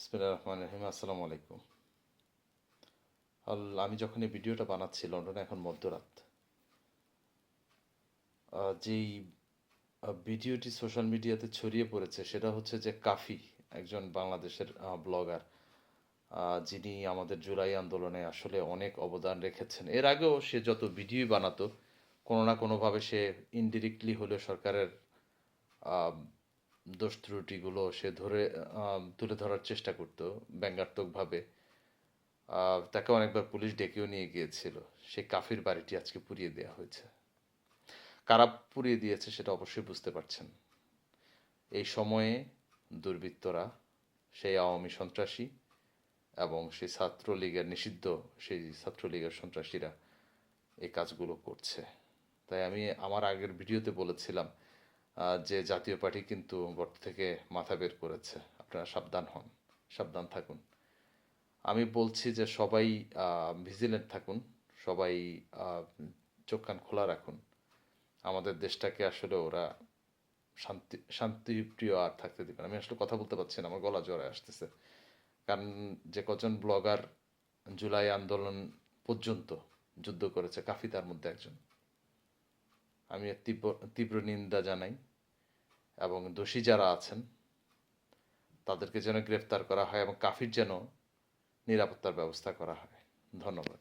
বিসমিল্লাহির রহমানির রহিম। আসসালামু আলাইকুম। আমি যখন এই ভিডিওটা বানাচ্ছি, লন্ডনে এখন মধ্যরাত। যেই ভিডিওটি সোশ্যাল মিডিয়াতে ছড়িয়ে পড়েছে সেটা হচ্ছে যে কাফি, একজন বাংলাদেশের ব্লগার, যিনি আমাদের জুলাই আন্দোলনে আসলে অনেক অবদান রেখেছেন। এর আগেও সে যত ভিডিওই বানাতো, কোনো না কোনোভাবে সে ইনডিরেক্টলি হলেও সরকারের আহ, দোষ ত্রুটিগুলো সে তুলে ধরার চেষ্টা করতো ব্যঙ্গাত্মকভাবে। তাকে অনেকবার পুলিশ ডেকেও নিয়ে গিয়েছিল। সেই কাফির বাড়িটি আজকে পুড়িয়ে দেওয়া হয়েছে। কারা পুড়িয়ে দিয়েছে সেটা অবশ্যই বুঝতে পারছেন। এই সময়ে দুর্বৃত্তরা, সেই আওয়ামী সন্ত্রাসী এবং সেই ছাত্রলীগের নিষিদ্ধ সেই ছাত্রলীগের সন্ত্রাসীরা এই কাজগুলো করছে। তাই আমি আমার আগের ভিডিওতে বলেছিলাম যে জাতীয় পার্টি কিন্তু গর্ত থেকে মাথা বের করেছে, আপনারা সাবধান হন, সাবধান থাকুন। আমি বলছি যে সবাই ভিজিলেন্ট থাকুন, সবাই চোখ কান খোলা রাখুন। আমাদের দেশটাকে আসলে ওরা শান্তিপ্রিয় আর থাকতে দেবেন। আমি আসলে কথা বলতে পারছি না, আমার গলা জ্বরে আসতেছে। কারণ যে কজন ব্লগার জুলাই আন্দোলন পর্যন্ত যুদ্ধ করেছে, কাফি তার মধ্যে একজন। আমি এর তীব্র তীব্র নিন্দা জানাই এবং দোষী যারা আছেন তাদেরকে যেন গ্রেফতার করা হয় এবং কাফির যেন নিরাপত্তার ব্যবস্থা করা হয়। ধন্যবাদ।